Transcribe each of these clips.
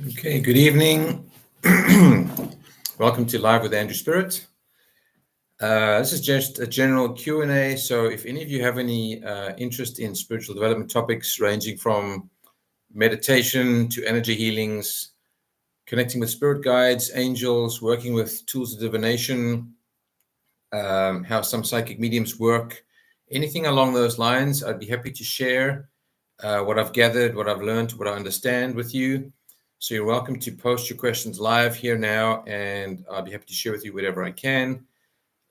Okay, good evening. Welcome to Live with Andrew Spirit. This is just a general Q&A, so if any of you have any interest in spiritual development topics ranging from meditation to energy healings, connecting with spirit guides, angels, working with tools of divination, how some psychic mediums work, anything along those lines, I'd be happy to share what I've gathered, what I've learned, what I understand with you. So you're welcome to post your questions live here now, and I'll be happy to share with you whatever I can.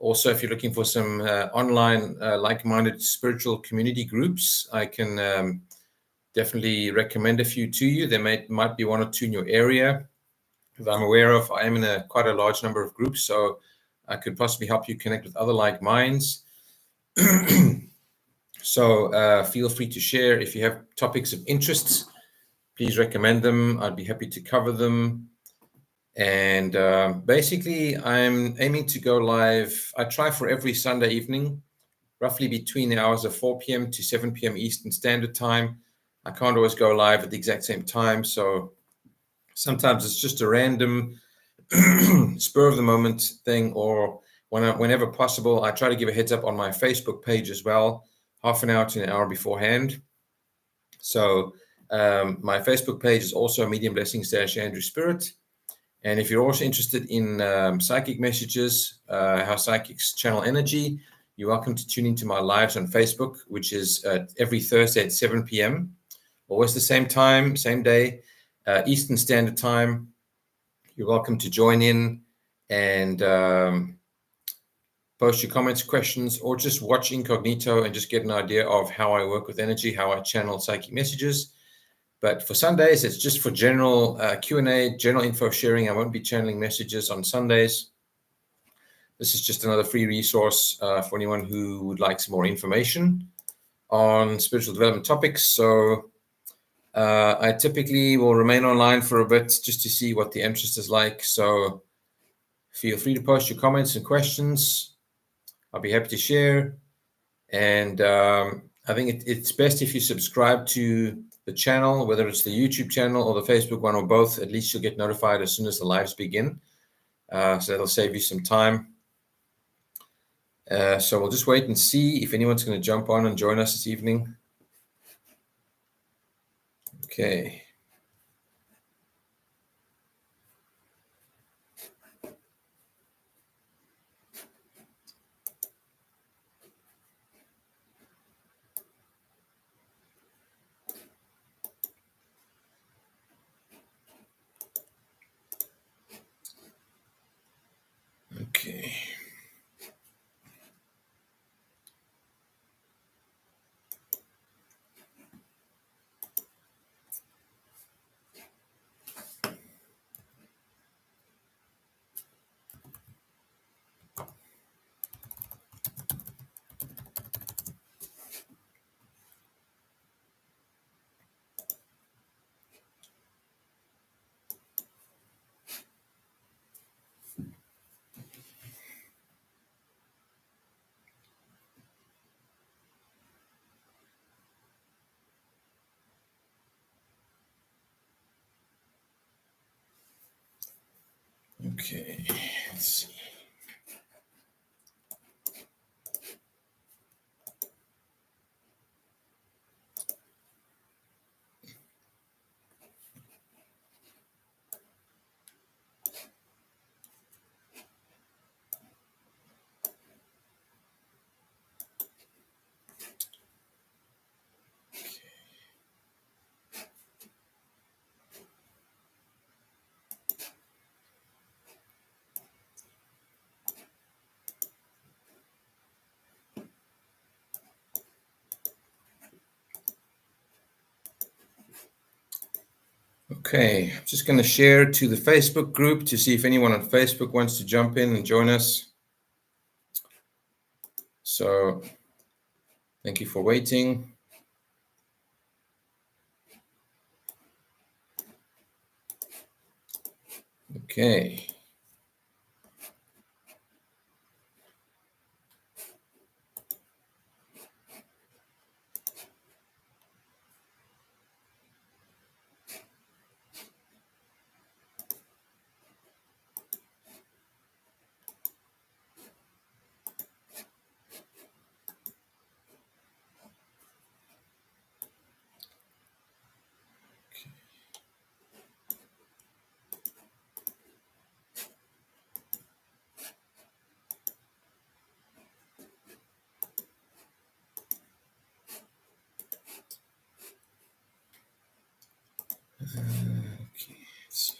Also, if you're looking for some online like-minded spiritual community groups, I can definitely recommend a few to you. There might be one or two in your area that I'm aware of. I am in quite a large number of groups, so I could possibly help you connect with other like minds. So feel free to share. If you have topics of interest, please recommend them. I'd be happy to cover them. And basically, I'm aiming to go live. I try for every Sunday evening, roughly between the hours of 4 p.m. to 7 p.m. Eastern Standard Time. I can't always go live at the exact same time, so sometimes it's just a random spur of the moment thing, or whenever possible, I try to give a heads up on my Facebook page as well, half an hour to an hour beforehand. So my Facebook page is also Medium Blessings Andrew Spirit. And if you're also interested in psychic messages, how psychics channel energy, you're welcome to tune into my lives on Facebook, which is every Thursday at 7 p.m. Always the same time, same day, Eastern Standard Time. You're welcome to join in and post your comments, questions, or just watch incognito and just get an idea of how I work with energy, how I channel psychic messages. But for Sundays, it's just for general Q&A, general info sharing. I won't be channeling messages on Sundays. This is just another free resource for anyone who would like some more information on spiritual development topics. So I typically will remain online for a bit just to see what the interest is like. So feel free to post your comments and questions. I'll be happy to share. And I think it's best if you subscribe to the channel, whether it's the YouTube channel or the Facebook one or both. At least you'll get notified as soon as the lives begin. So that'll save you some time. So we'll just wait and see if anyone's going to jump on and join us this evening. Okay. Okay. Okay, let's see. Okay, I'm just going to share to the Facebook group to see if anyone on Facebook wants to jump in and join us. So thank you for waiting. Okay. Okay, let's see.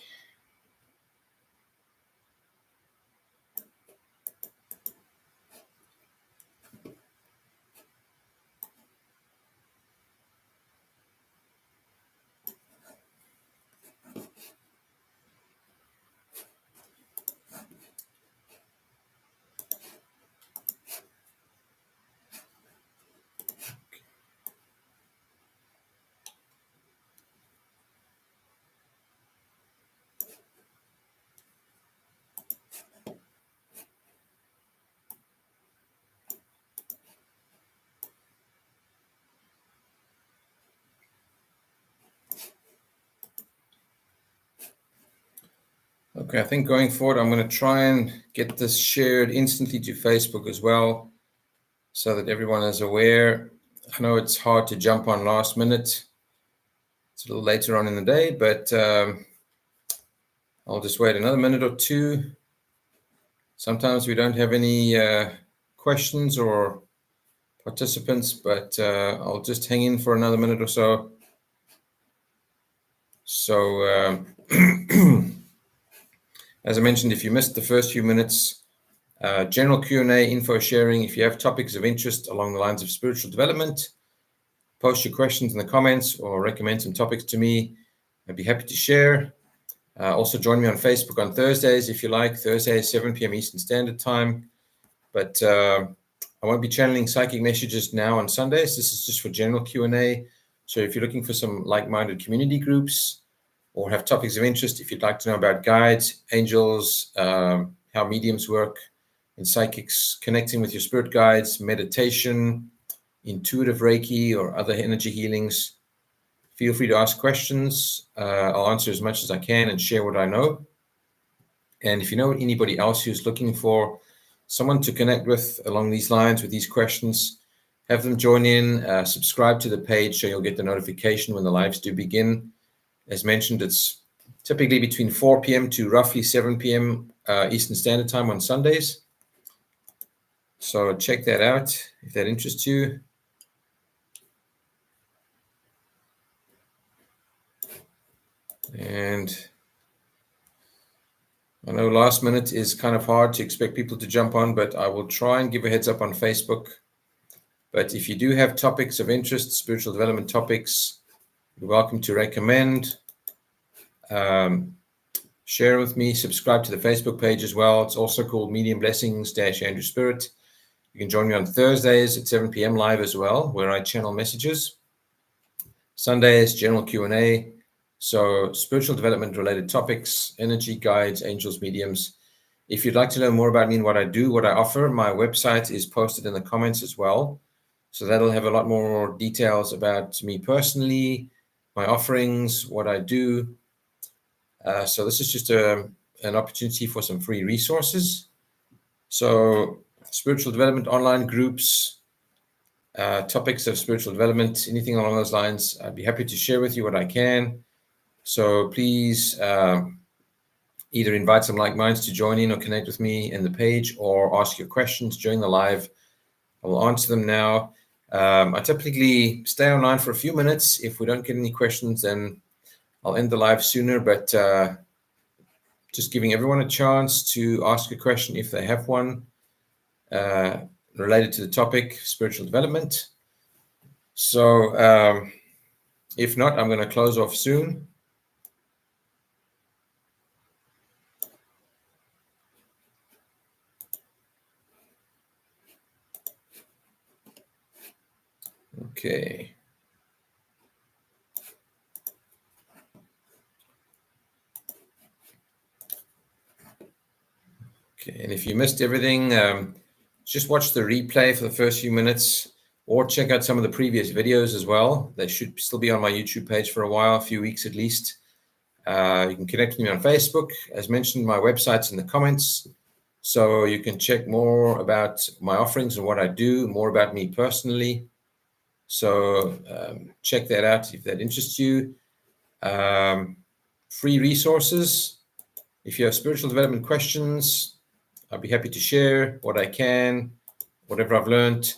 Okay, I think going forward, I'm going to try and get this shared instantly to Facebook as well, so that everyone is aware. I know it's hard to jump on last minute. It's a little later on in the day, but I'll just wait another minute or two. Sometimes we don't have any questions or participants, but I'll just hang in for another minute or so. So as I mentioned, if you missed the first few minutes, general Q&A, info sharing. If you have topics of interest along the lines of spiritual development, post your questions in the comments or recommend some topics to me. I'd be happy to share. Also join me on Facebook on Thursdays if you like. Thursdays, 7 p.m. Eastern Standard Time. But I won't be channeling psychic messages now on Sundays. This is just for general Q&A. So if you're looking for some like-minded community groups or have topics of interest, if you'd like to know about guides, angels, how mediums work, and psychics, connecting with your spirit guides, meditation, intuitive Reiki, or other energy healings, feel free to ask questions. I'll answer as much as I can and share what I know. And if you know anybody else who's looking for someone to connect with along these lines with these questions, have them join in, subscribe to the page so you'll get the notification when the lives do begin. As mentioned, it's typically between 4 p.m. to roughly 7 p.m. Eastern Standard Time on Sundays. So check that out if that interests you. And I know last minute is kind of hard to expect people to jump on, but I will try and give a heads up on Facebook. But if you do have topics of interest, spiritual development topics, you're welcome to recommend. Share with me, subscribe to the Facebook page as well. It's also called Medium Blessings Andrew Spirit. You can join me on Thursdays at 7 p.m. live as well, where I channel messages. Sundays, general Q&A. So spiritual development related topics, energy, guides, angels, mediums. If you'd like to know more about me and what I do, what I offer, my website is posted in the comments as well. So that'll have a lot more details about me personally, my offerings, what I do. So this is just an opportunity for some free resources. So spiritual development online groups, topics of spiritual development, anything along those lines, I'd be happy to share with you what I can. So please either invite some like minds to join in or connect with me in the page, or ask your questions during the live. I will answer them now. I typically stay online for a few minutes. If we don't get any questions, then I'll end the live sooner, but just giving everyone a chance to ask a question if they have one related to the topic, spiritual development. So if not, I'm going to close off soon. Okay. Okay, and if you missed everything, just watch the replay for the first few minutes, or check out some of the previous videos as well. They should still be on my YouTube page for a while, a few weeks at least. You can connect with me on Facebook. As mentioned, my website's in the comments, so you can check more about my offerings and what I do, more about me personally. So check that out if that interests you. Free resources. If you have spiritual development questions, I'll be happy to share what I can, whatever I've learned.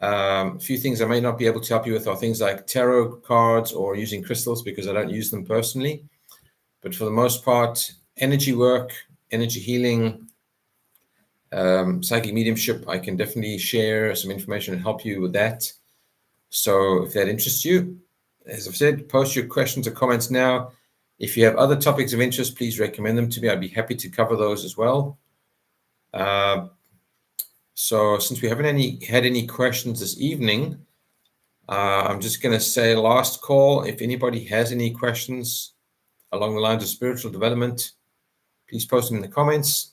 A few things I may not be able to help you with are things like tarot cards or using crystals, because I don't use them personally. But for the most part, energy work, energy healing, psychic mediumship, I can definitely share some information and help you with that. So if that interests you, as I've said, post your questions or comments now. If you have other topics of interest, please recommend them to me. I'd be happy to cover those as well. So since we haven't had any questions this evening, I'm just going to say last call. If anybody has any questions along the lines of spiritual development, please post them in the comments,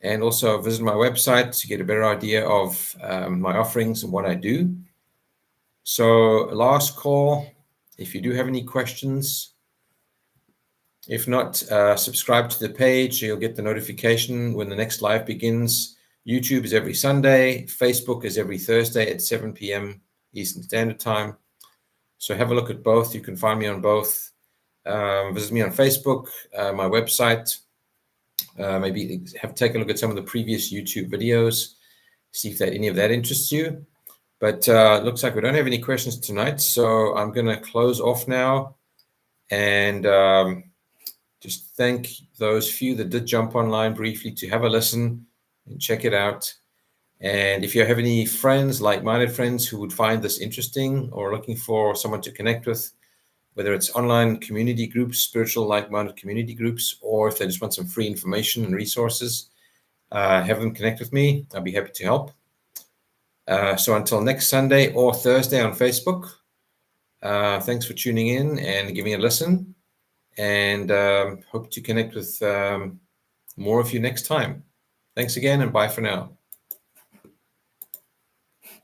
and also visit my website to get a better idea of my offerings and what I do. So last call, if you do have any questions. If not, subscribe to the page. You'll get the notification when the next live begins. YouTube is every Sunday. Facebook is every Thursday at 7 p.m. Eastern Standard Time. So have a look at both. You can find me on both. Visit me on Facebook, my website. Maybe take a look at some of the previous YouTube videos. See if any of that interests you. But it looks like we don't have any questions tonight. So I'm going to close off now. And just thank those few that did jump online briefly to have a listen and check it out. And if you have any friends, like-minded friends who would find this interesting or looking for someone to connect with, whether it's online community groups, spiritual like-minded community groups, or if they just want some free information and resources, have them connect with me. I'll be happy to help. So until next Sunday or Thursday on Facebook, thanks for tuning in and giving a listen. And hope to connect with more of you next time. Thanks again, and bye for now.